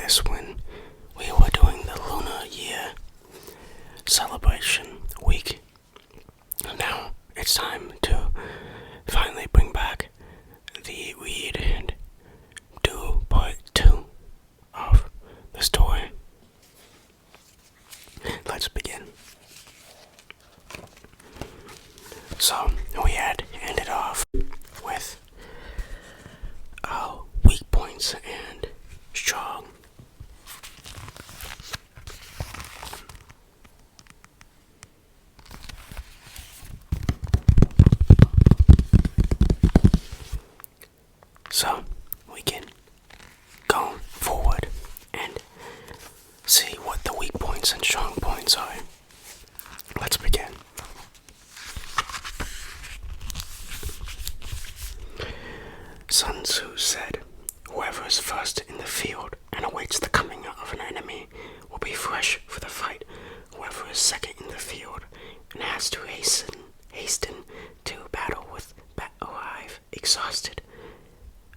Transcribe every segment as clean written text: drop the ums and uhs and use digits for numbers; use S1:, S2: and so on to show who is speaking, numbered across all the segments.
S1: this when we were doing the Lunar Year celebration week. And now it's time to finally bring back the read and do part 2 of the story. Let's begin. So, we had ended off with our weak points and strong. So, we can go forward and see what the weak points and strong points are. Let's begin. Sun Tzu said, "Whoever is first in the field and awaits the coming of an enemy will be fresh for the fight. Whoever is second in the field and has to hasten to battle will arrive exhausted."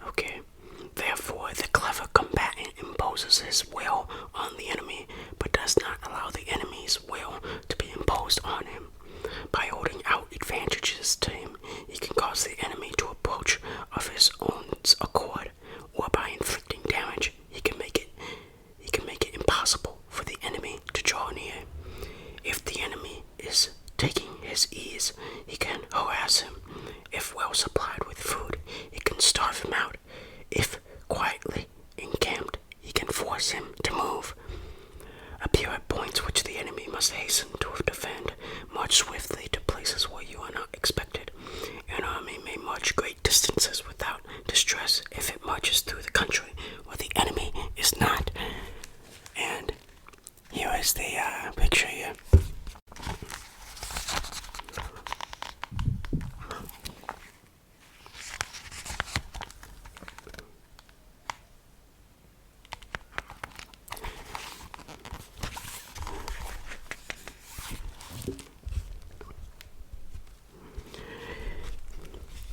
S1: Okay. Therefore, the clever combatant imposes his will on the enemy, but does not allow the enemy's will to be imposed on him. By holding out advantages to him, he can cause the enemy to approach of his own accord, or by inflicting damage, he can make it impossible for the enemy to draw near. If the enemy is taking his ease, he can harass him. If well supplied with food, he can starve him out. If quietly encamped, he can force him to move. Appear at points which the enemy must hasten to defend. March swiftly to places where you are not expected. An army may march great distances without distress if it marches through the country where the enemy is not. And here is the picture here.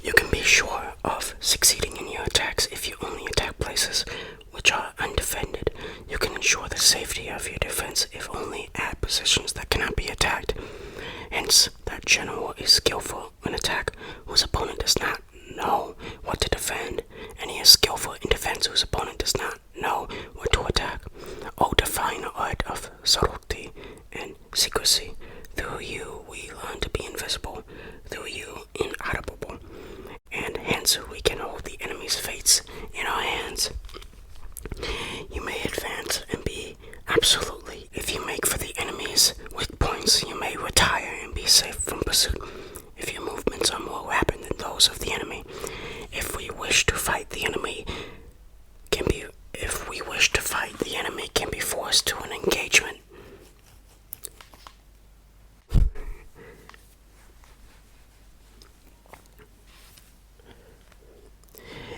S1: You can be sure of succeeding in your attacks if you only attack places which are undefended. You can ensure the safety of your defense if only at positions that cannot be attacked. Hence, that general is skillful in attack whose opponent does not know what to defend, and he is skillful in defense whose opponent does not know what to attack. Oh, define the art of subtlety and secrecy. Through you we learn to be invisible, through you inaudible, and hence we can hold the enemy's fates in our hands. You may advance and be absolutely. If you make for the enemy's weak points, you may retire and be safe from pursuit. If your movements are more rapid than those of the enemy, if we wish to fight the enemy can be forced to an engagement.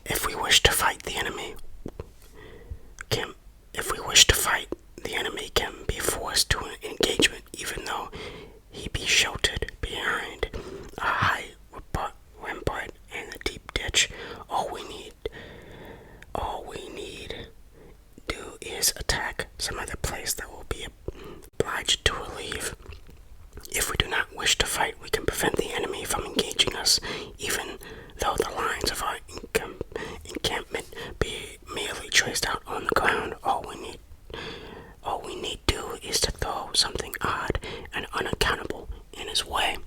S1: If we wish to fight the enemy can be forced to an engagement, even though he be sheltered behind a high rampart and a deep ditch. All we need do is attack some other place that will be obliged to relieve. If we do not wish to fight, we can prevent the enemy from engaging us, even though the lines of our encampment be merely traced out on the ground. All we need do is to throw something odd and unaccountable in his way.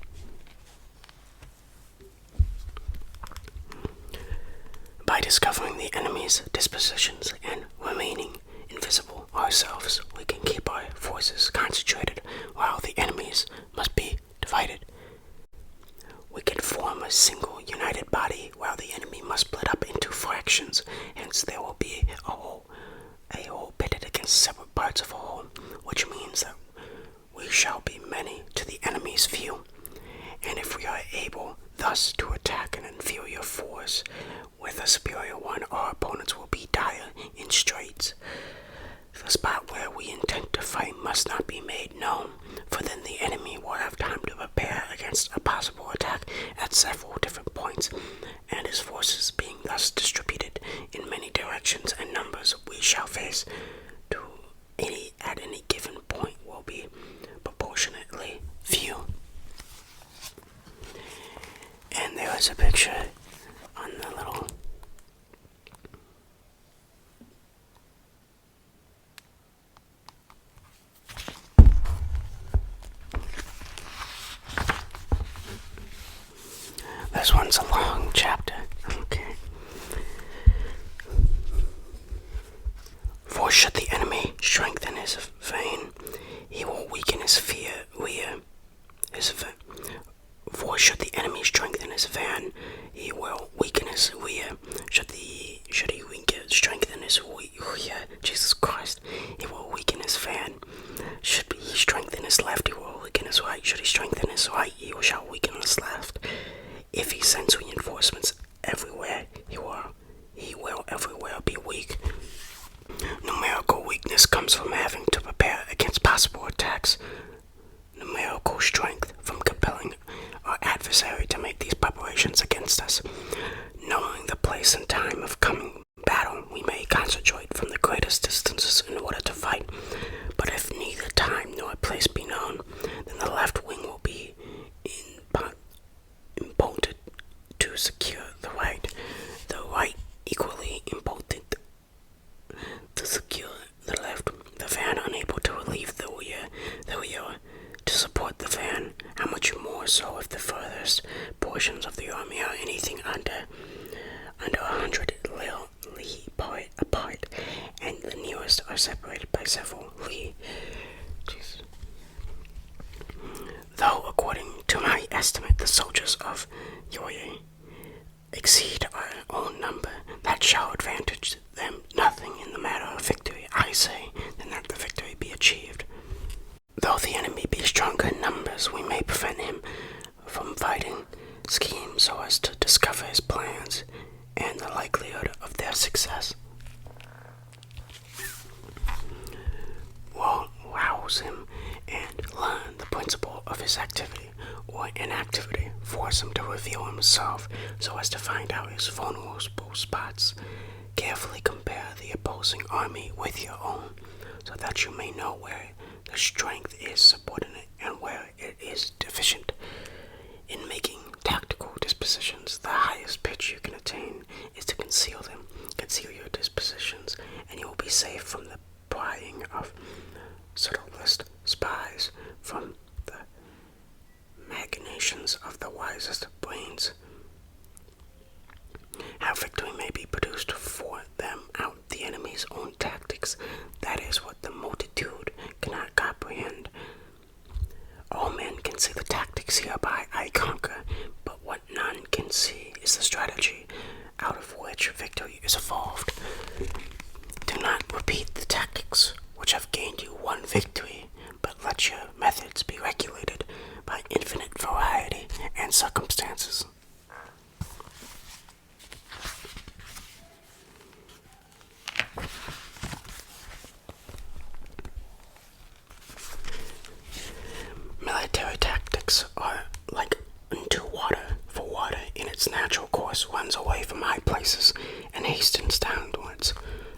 S1: By discovering the enemy's dispositions and remaining invisible ourselves, we can keep our forces concentrated while the enemy's must be divided. We can form a single united body while the enemy must split up into fractions. Hence there will be a whole pitted against separate parts of a whole, which means that we shall be many to the enemy's view. And if we are able thus to attack an inferior force with a superior one, our opponents will be dire in straits. The spot where we intend to fight must not be made known, for then the enemy will have time to prepare against a possible attack at several different points, and his forces being thus distributed in many directions and numbers, we shall face There's a picture on the little... This one's a long chapter. Okay. For should the enemy strengthen his vein, he will weaken his For should the enemy strengthen his van, he will weaken his rear. Should he strengthen his rear, Jesus Christ, he will weaken his van. Should he strengthen his left, he will weaken his right. Should he strengthen his right, he shall weaken his left. If he sends reinforcements everywhere, he will everywhere be weak. Numerical weakness comes from having to prepare against possible attacks. Numerical strength from compelling our adversary to make these preparations against us. Knowing the place and time of coming battle, we may concentrate from the greatest distances in order to fight. But if neither time nor place be known, then the left wing will be impotent to secure the right equally impotent to secure the left, the van unable to relieve the rear to support the van. How much more so if the furthest portions of the army are anything under 100 li apart, and the nearest are separated by several li. Though, according to my estimate, the soldiers of Yoye exceed our own number, that shall advantage them nothing in the matter of victory. I say, than that the victory be achieved. Though the enemy be stronger in numbers, we may prevent him from fighting schemes so as to discover his plans and the likelihood of their success. We'll rouse him and learn the principle of his activity or inactivity, force him to reveal himself so as to find out his vulnerable spots. Carefully compare the opposing army with your own, so that you may know where the strength is subordinate and where it is deficient. In making tactical dispositions, the highest pitch you can attain is to conceal them. Conceal your dispositions, and you will be safe from the prying of subtlest spies, from the machinations of the wisest brains. How victory may be produced for them out the enemy's own tactics, that is what the multitude cannot comprehend. All men can see the tactics hereby I conquer, but what none can see is the strategy out of which victory is evolved. Do not repeat the tactics which have gained you one victory, but let your methods be regulated by infinite variety and circumstances. Military tactics are like unto water, for water in its natural course runs away from high places and hastens downwards.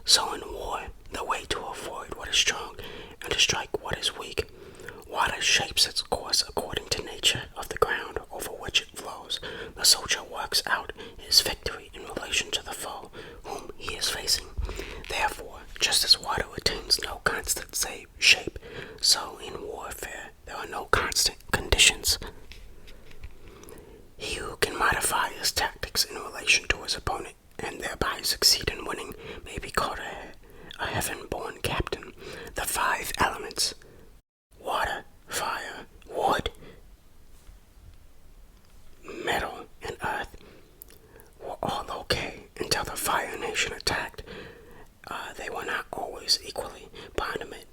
S1: So in war, the way to avoid what is strong and to strike what is weak, water shapes its course according to nature of the ground over which it flows. The soldier works out his victory in relation to the foe whom he is facing. Therefore, just as water retains no constant shape, so in warfare there are no constant conditions. He who can modify his tactics in relation to his opponent and thereby succeed in winning may be called a heaven-born captain. The 5 elements: water, fire, wood, metal, and earth were all okay until the Fire Nation attacked. They were not always equally prominent,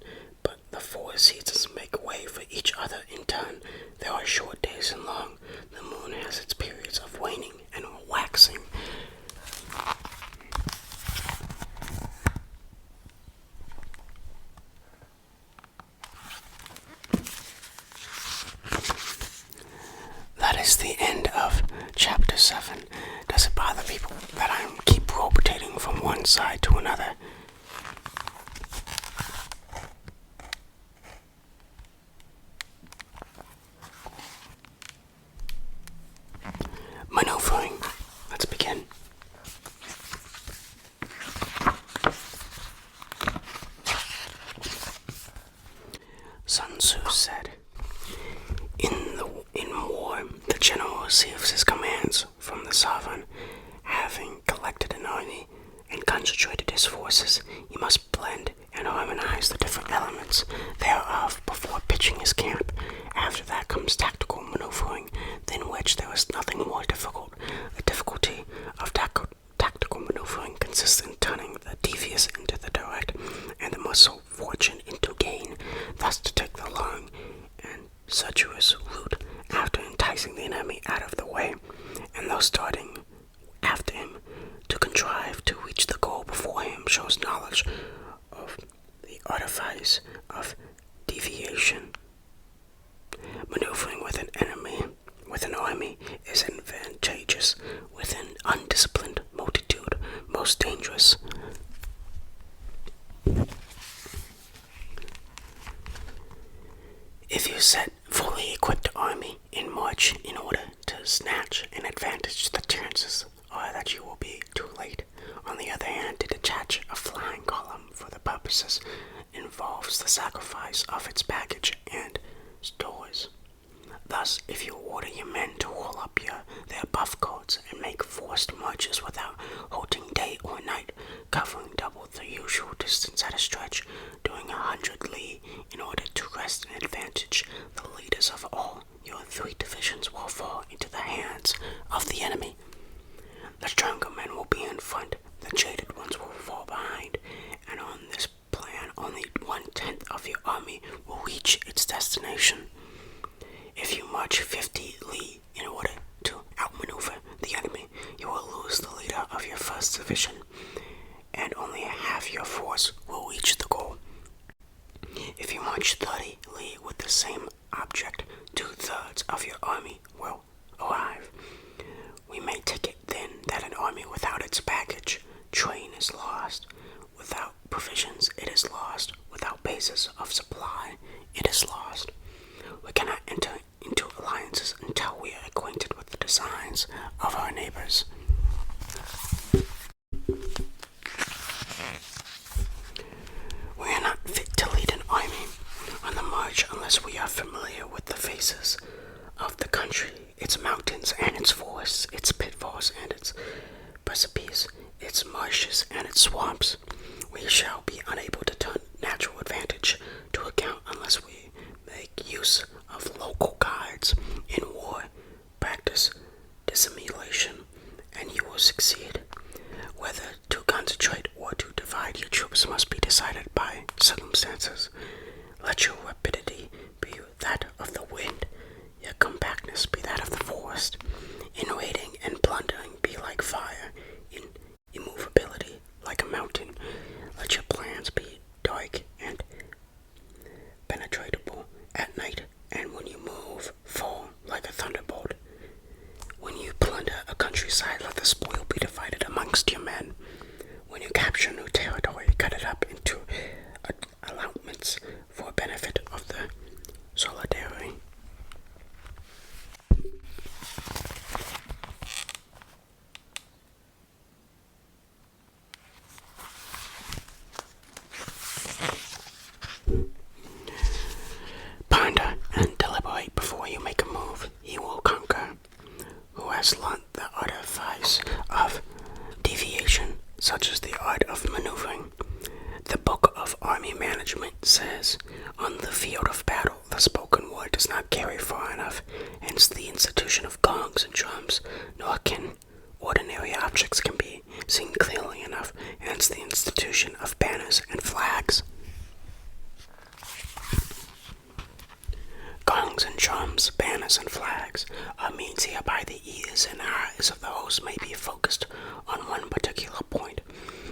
S1: but the 4 seasons make way for each other in turn. There are short days and long. The moon has its periods of waning and waxing. Tzu said, In war, the general receives his commands from the sovereign. Having collected an army and concentrated his forces, he must blend and harmonize the different elements thereof before pitching his camp. After that comes tactical maneuvering, than which there is nothing more difficult. The difficulty of tactical maneuvering consists in turning the devious into the direct, and the muscle fortune into gain, thus to take the long and circuitous route after enticing the enemy out of the way, and those starting after him to contrive to reach the goal before him shows knowledge of the artifice of deviation. Maneuvering with an army is advantageous. With an undisciplined multitude, most dangerous. If you set fully equipped army in march in order to snatch an advantage, the chances are that you will be too late. On the other hand, to detach a flying column for the purposes involves the sacrifice of its baggage and stores. Thus, if you order your men to roll up their buff coats and make forced marches without halting day or night, covering double the usual distance at a stretch, doing 100 li in order to wrest an advantage, the leaders of all your 3 divisions will fall into the hands of the enemy. The stronger men will be in front, the jaded ones will fall behind, and on this plan only 1/10 of your army will reach its destination. If you march 50 li in order to outmaneuver the enemy, you will lose the leader of your first division, and only half your force will reach the goal. If you march 30 li with the same object, 2/3 of your army will arrive. We may take it then that an army without its baggage train is lost. Without provisions, it is lost. Without bases of supply, it is lost. We cannot enter into alliances until we are acquainted with the designs of our neighbors. We are not fit to lead an army on the march unless we are familiar with the faces of the country, its mountains and its forests, its pitfalls and its precipices, its marshes and its swamps. We shall be unable to turn natural advantage to account unless we make use of local guides. In war, practice dissimulation, and you will succeed. Whether to concentrate or to divide your troops must be decided by circumstances. Let your rapidity be that of the wind, your compactness be that of the forest. In raiding and plundering be like fire, in immovability like a mountain. Let your plans be dark and penetratable at night, and when you move, fall like a thunderbolt. When you plunder a countryside, let the spoil be divided amongst your men. When you capture new territory, cut it up into allotments for benefit of the solidarity. Ponder and deliberate before you make a move. He will conquer. Who has learnt the artifice of deviation, such as the art of maneuvering? The Book of Army Management says, on the field of battle, the spoken word does not carry far enough, hence the institution of gongs and drums, nor can ordinary objects can be seen clearly enough, hence the institution of banners and flags. Gongs and drums, banners and flags are means hereby the ears and eyes of the host may be focused on one particular point.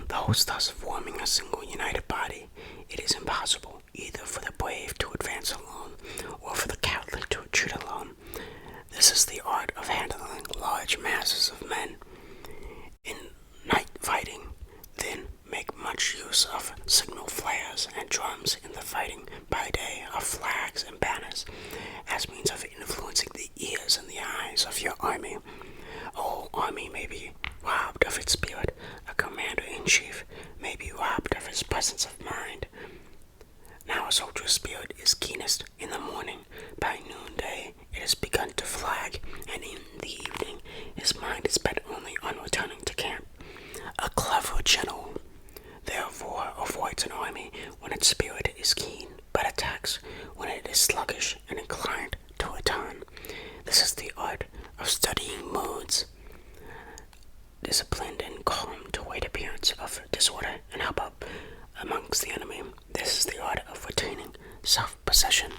S1: The host thus forming a single united body, it is impossible either for the brave to advance alone or for the cowardly to retreat alone. This is the art of handling large masses of men. In night fighting, then make much use of signal flares and drums. In the fighting by day of flags and banners, as means of influencing the ears and the eyes of your army. A whole army may be robbed of its spirit. A commander-in-chief may be robbed of his presence of mind. Now a soldier spirit is keenest in the morning. By noonday it has begun to flag, and in the evening his mind is bent only on returning to camp. A clever general, therefore, avoids an army when its spirit is keen, but attacks when it is sluggish and inclined to return. This is the art of studying moods, disciplined and calm to await appearance of disorder and hubbub amongst the enemy. This is the art of retaining self-possession.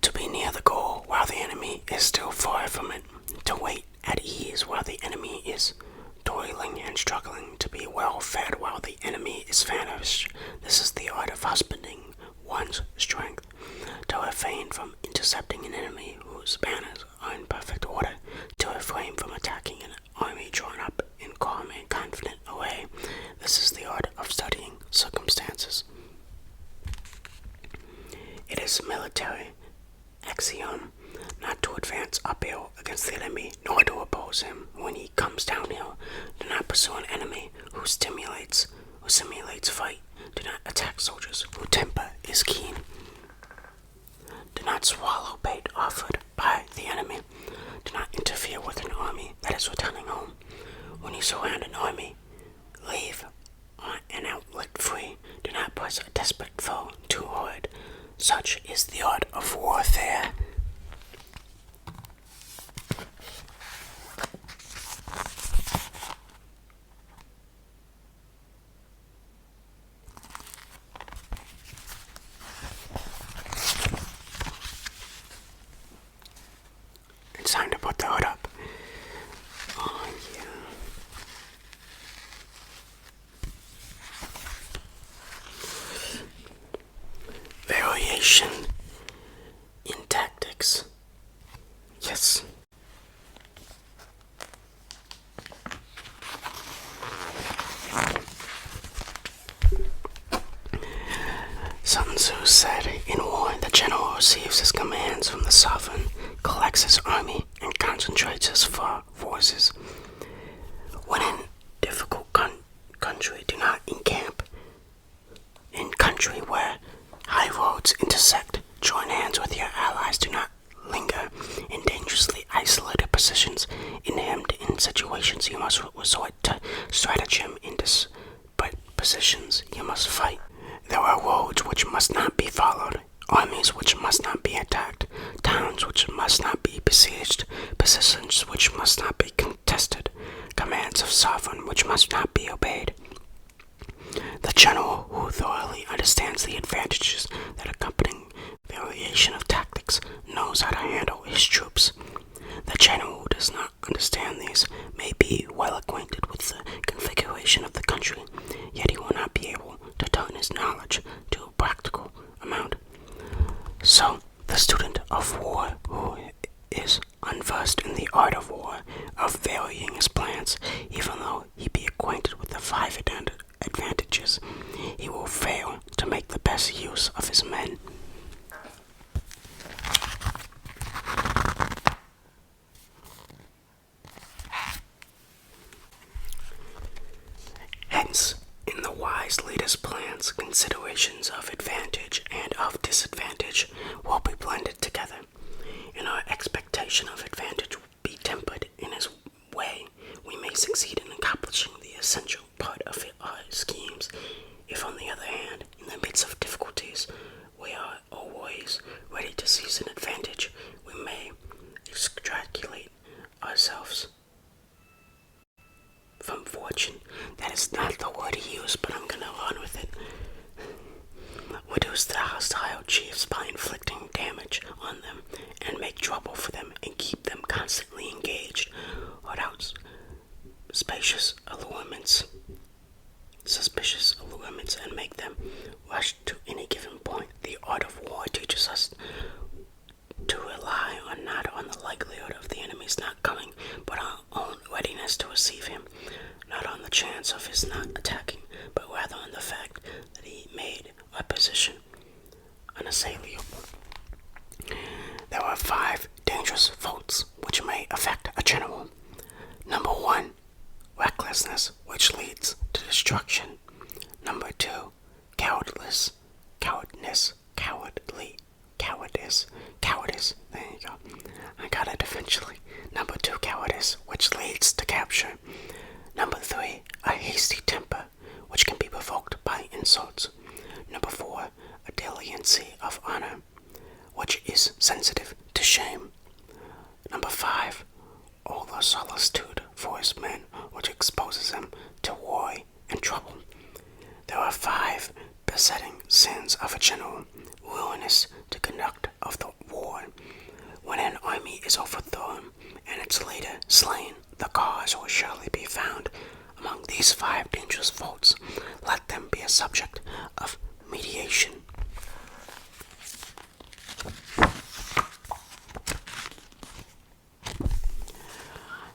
S1: To be near the goal while the enemy is still far from it. To wait at ease while the enemy is toiling and struggling. To be well fed while the enemy is famished. This is the art of husbanding one's strength. To refrain from intercepting an enemy whose banners are in perfect order. To refrain from attacking an army drawn up in calm and confident array. This is the art of studying circumstances. It is military axiom not to advance uphill against the enemy, nor to oppose him when he comes downhill. Do not pursue an enemy who simulates fight. Do not attack soldiers whose temper is keen. Do not swallow bait offered by the enemy. Do not interfere with an army that is returning home. When you surround an army, leave an outlet free. Do not press a desperate foe too hard. Such is the art of warfare. It's time to put the hood up. Oh, yeah. Variation in tactics. Yes. Sun Tzu said, in war, the general receives his commands from the sovereign, collects his army, and concentrates his forces. When in difficult country, do not encamp. In country where high roads intersect, join hands with your allies. Do not linger in dangerously isolated positions. In situations, you must resort to stratagem. In disparate positions, you must fight. There are roads which must not be followed, armies which must not be attacked, towns which must not be besieged, positions which must not be contested, commands of sovereign which must not be obeyed. The general who thoroughly understands the advantages that accompany variation of tactics knows how to handle his troops. The general who does not understand these may be well acquainted with the configuration of the country, yet he will not be able to turn his knowledge to a practical amount. So, the student of war who is unversed in the art of war, of varying his plans, even though he be acquainted with the 5 advantages, he will fail to make the best use of his men. Hence, in the wise leader's plans, considerations of advantage and of disadvantage will be blended together, and our expectation of advantage will be tempered in his way. We may succeed in accomplishing the essential part of our schemes, if on the other hand, in the midst of difficulties, we are always ready to seize an advantage, we may extricate ourselves from fortune. That is not the word he used, but I'm gonna run with it. Reduce the hostile chiefs by inflicting damage on them, and make trouble for them, and keep them constantly engaged, without suspicious allurements, and make them rush to any given point. The art of war teaches us to rely not on the likelihood of the enemy's not coming, but our own readiness to receive him, not on the chance of his not attacking, but rather on the fact that he made our position unassailable. There are 5 dangerous faults which may affect a general. Number 1, recklessness, which leads to destruction. Number 2, cowardice. There you go. I got it eventually. Number 2, cowardice, which leads to capture. Number 3, a hasty temper, which can be provoked by insults. Number 4, a delicacy of honor, which is sensitive to shame. Number 5, all the solicitude for his men, which exposes them to worry and trouble. There are 5 besetting sins of a general, ruinous to conduct of the war. When an army is overthrown and its leader slain, the cause will surely be found among these 5 dangerous faults. Let them be a subject of mediation.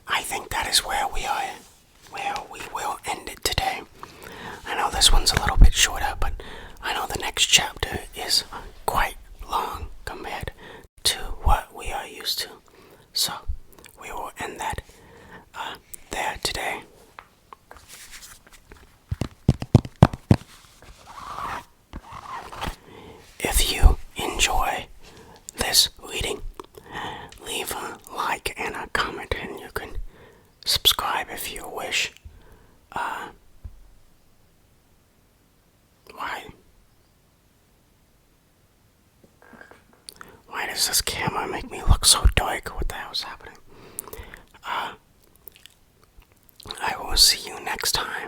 S1: I think that is where we will end it today. I know this one's a little bit shorter, but I know the next chapter is quite long compared to what we are used to. So, we will end that there today. If you enjoy this reading, leave a like and a comment, and you can subscribe if you wish. Why does this camera make me look so dark? What the hell is happening? I will see you next time.